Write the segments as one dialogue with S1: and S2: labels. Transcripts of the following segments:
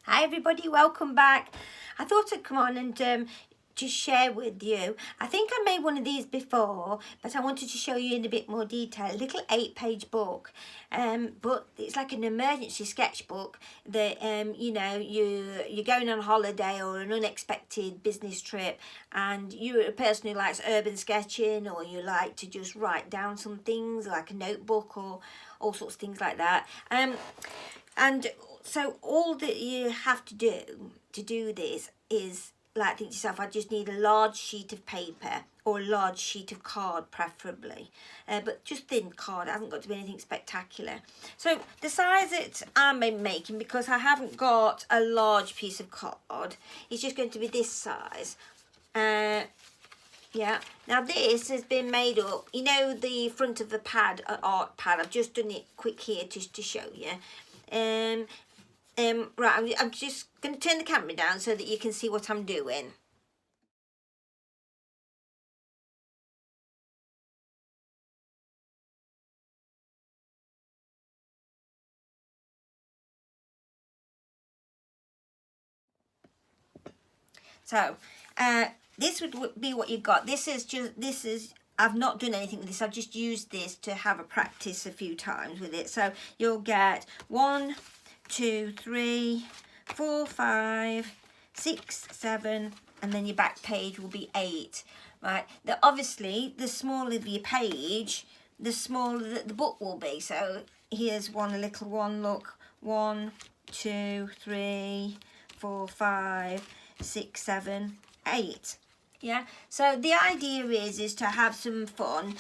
S1: Hi everybody, welcome back. I thought I'd come on and just share with you. I think I made one of these before, but I wanted to show you in a bit more detail. A little 8-page book, but it's like an emergency sketchbook that you know, you're going on holiday or an unexpected business trip, and you're a person who likes urban sketching, or you like to just write down some things like a notebook or all sorts of things like that. And so all that you have to do this is, like, think to yourself, I just need a large sheet of paper or a large sheet of card preferably, but just thin card. It hasn't got to be anything spectacular. So the size that I'm making, because I haven't got a large piece of card, it's just going to be this size. Yeah, now this has been made up, you know, the front of the pad, art pad. I've just done it quick here just to show you. Right, I'm just going to turn the camera down so that you can see what I'm doing. So, this would be what you've got. I've not done anything with this. I've just used this to have a practice a few times with it. So you'll get 1, 2, 3, 4, 5, 6, 7, and then your back page will be 8. Right. Obviously, the smaller your page, the smaller the book will be. So here's one, a little one. Look, 1, 2, 3, 4, 5, 6, 7, 8. Yeah, so the idea is to have some fun,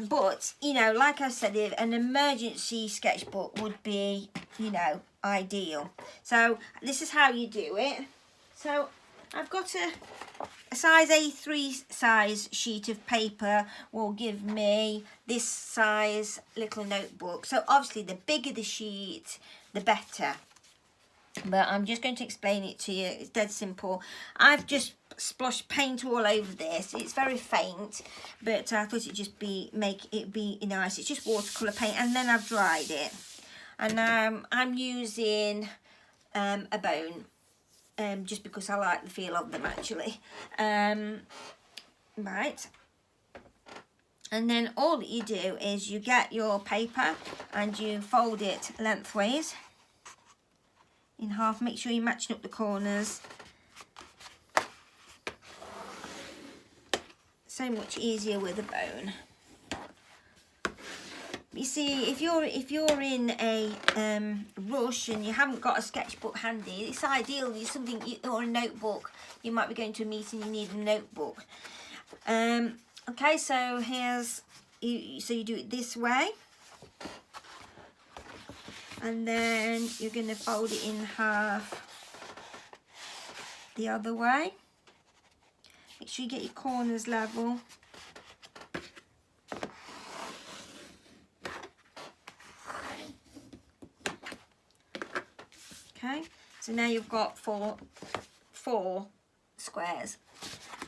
S1: but, you know, like I said, an emergency sketchbook would be, you know, ideal. So this is how you do it. So I've got a size A3 size sheet of paper will give me this size little notebook. So obviously the bigger the sheet, the better. But I'm just going to explain it to you. It's dead simple. I've just splashed paint all over this. It's very faint, but I thought it'd just make it be nice. It's just watercolour paint, and then I've dried it. And I'm using a bone, just because I like the feel of them actually. Right. And then all that you do is you get your paper and you fold it lengthways in half. Make sure you're matching up the corners. So much easier with a bone. You see, if you're in a rush and you haven't got a sketchbook handy, it's ideal. It's something, or a notebook. You might be going to a meeting, you need a notebook. Okay, so you do it this way. And then you're going to fold it in half the other way. Make sure you get your corners level. Okay, so now you've got four squares.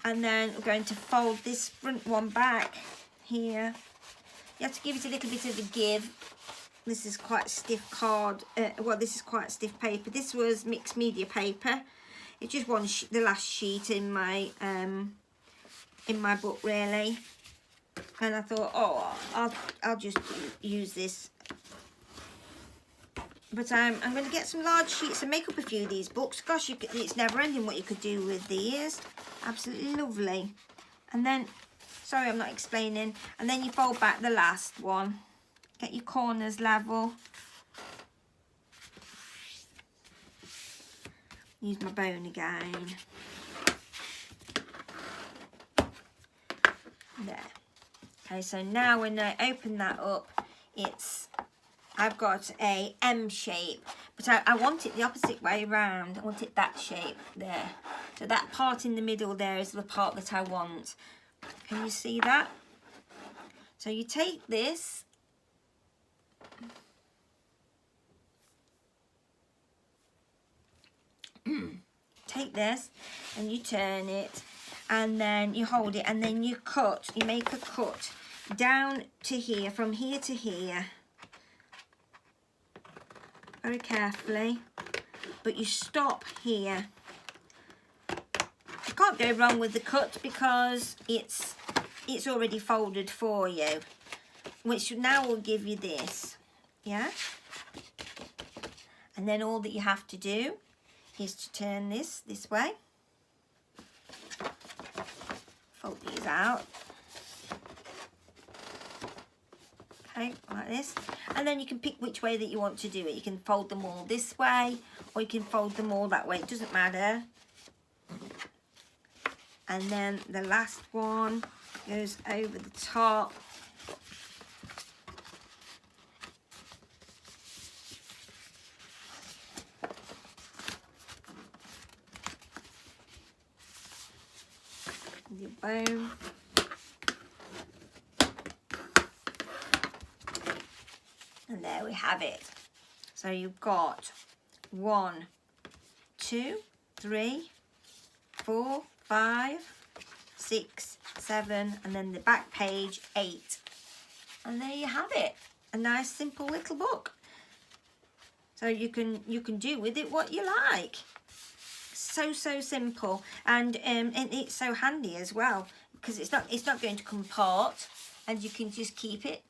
S1: And then we're going to fold this front one back here. You have to give it a little bit of a give. This is quite stiff card. This is quite stiff paper. This was mixed media paper. It's just the last sheet in my book really. And I thought, oh, I'll just use this. But I'm going to get some large sheets and make up a few of these books. Gosh, it's never ending what you could do with these. Absolutely lovely. And then, sorry, I'm not explaining. And then you fold back the last one. Get your corners level. Use my bone again. There. Okay, so now when I open that up, I've got a M shape, but I want it the opposite way around. I want it that shape there. So that part in the middle there is the part that I want. Can you see that? So you take this, and you turn it, and then you hold it, and then you make a cut down to here, from here to here, very carefully, but you stop here. You can't go wrong with the cut because it's already folded for you, which now will give you this, yeah? And then all that you have to do is to turn this way, fold these out, okay, like this, and then you can pick which way that you want to do it. You can fold them all this way, or you can fold them all that way, it doesn't matter. And then the last one goes over the top. Your bow. And there we have it. So you've got 1, 2, 3, 4, 5, 6, 7, and then the back page 8. And there you have it. A nice simple little book. So you can do with it what you like. So simple, and it's so handy as well, because it's not going to come apart, and you can just keep it,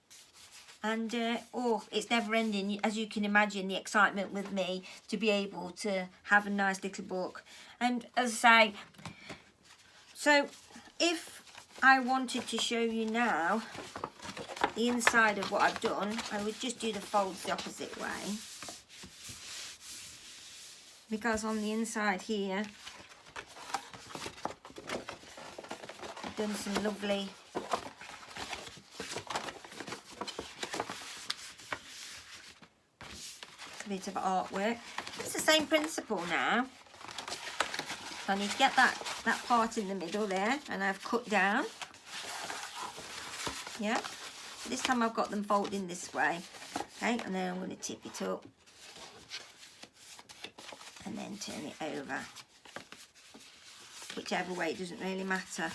S1: and it's never ending. As you can imagine, the excitement with me to be able to have a nice little book. And as I say, so if I wanted to show you now the inside of what I've done, I would just do the folds the opposite way. Because on the inside here, I've done some lovely bit of artwork. It's the same principle now. So I need to get that part in the middle there, and I've cut down. Yeah. This time I've got them folding this way. Okay, and then I'm going to tip it up. And then turn it over. Whichever way, it doesn't really matter.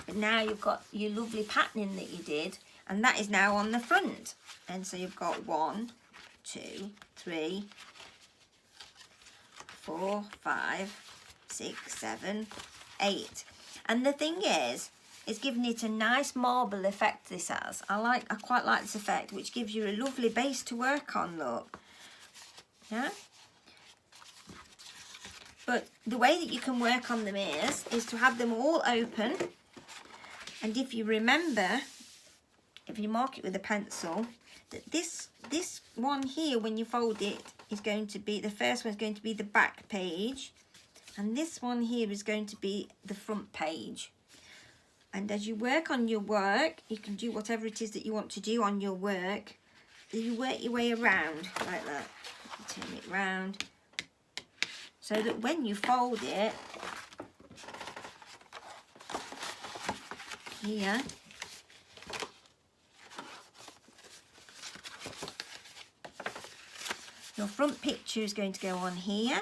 S1: But now you've got your lovely patterning that you did, and that is now on the front. And so you've got 1, 2, 3, 4, 5, 6, 7, 8. And the thing is, it's giving it a nice marble effect, this has. I quite like this effect, which gives you a lovely base to work on, look. Yeah? But the way that you can work on them is to have them all open. And if you remember, if you mark it with a pencil, that this one here, when you fold it, is going to be, the first one is going to be the back page. And this one here is going to be the front page. And as you work on your work, you can do whatever it is that you want to do on your work. You work your way around like that. Turn it round. So that when you fold it, here, your front picture is going to go on here,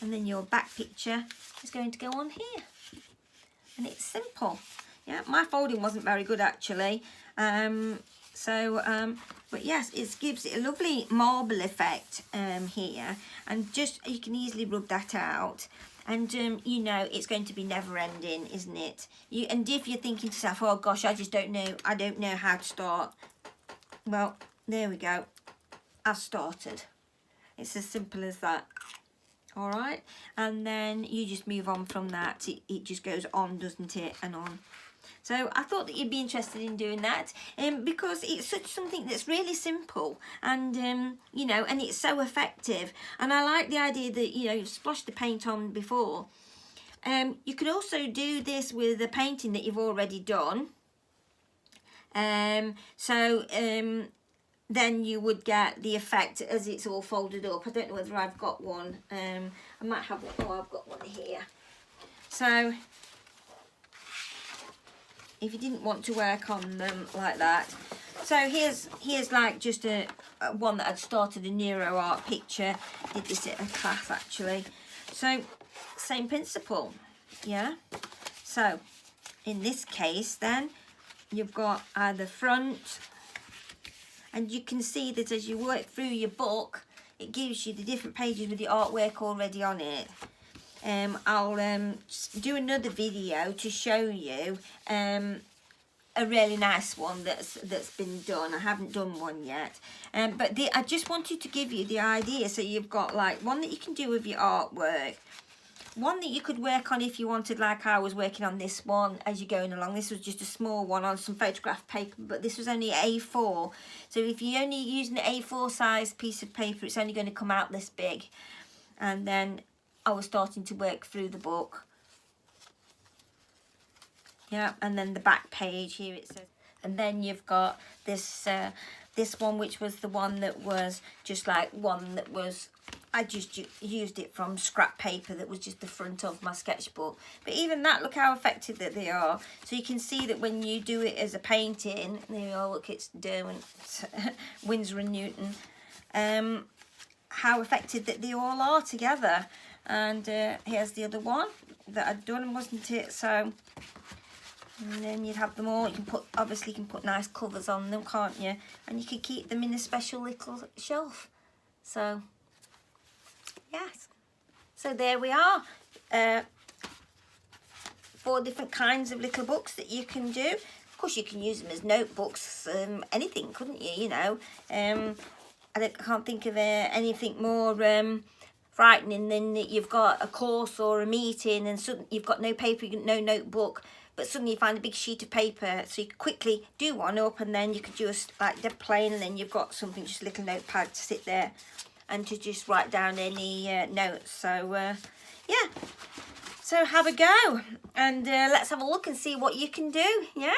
S1: and then your back picture is going to go on here. And it's simple. Yeah, my folding wasn't very good actually. But yes, it gives it a lovely marble effect here, and just you can easily rub that out, and you know it's going to be never ending, isn't it? And if you're thinking to yourself, oh gosh, I don't know how to start, well, there we go, I've started. It's as simple as that. All right, and then you just move on from that. It just goes on, doesn't it, and on. So I thought that you'd be interested in doing that, because it's such something that's really simple, and you know, and it's so effective. And I like the idea that, you know, you've splashed the paint on before. You could also do this with the painting that you've already done. Then you would get the effect as it's all folded up. I don't know whether I've got one. I might have one. Oh, I've got one here. So if you didn't want to work on them like that, so here's like just a one that I'd started, a Neuro art picture. Did this at a class actually. So same principle, yeah. So in this case, then you've got either front. And you can see that as you work through your book, it gives you the different pages with the artwork already on it. I'll do another video to show you a really nice one that's been done. I haven't done one yet, but I just wanted to give you the idea, so you've got like one that you can do with your artwork, one that you could work on if you wanted, like I was working on this one as you're going along. This was just a small one on some photograph paper, but this was only A4, so if you're only using an A4 size piece of paper, it's only going to come out this big. And then I was starting to work through the book. Yeah, and then the back page here it says, and then you've got this this one, which was the one that was just like one that was, I just used it from scrap paper that was just the front of my sketchbook. But even that, look how effective that they are. So you can see that when you do it as a painting, there you are, look, it's Derwent, Winsor and Newton, how effective that they all are together. And here's the other one that I'd done, wasn't it? So, and then you'd have them all. You can put, obviously you can put nice covers on them, can't you? And you can keep them in a special little shelf. So, yes. So there we are. 4 different kinds of little books that you can do. Of course, you can use them as notebooks, anything, couldn't you? You know, I can't think of anything more frightening than that you've got a course or a meeting and suddenly you've got no paper, no notebook, but suddenly you find a big sheet of paper, so you quickly do one up, and then you could just like dead plain, and then you've got something, just a little notepad to sit there and to just write down any notes. So yeah, so have a go, and let's have a look and see what you can do. Yeah.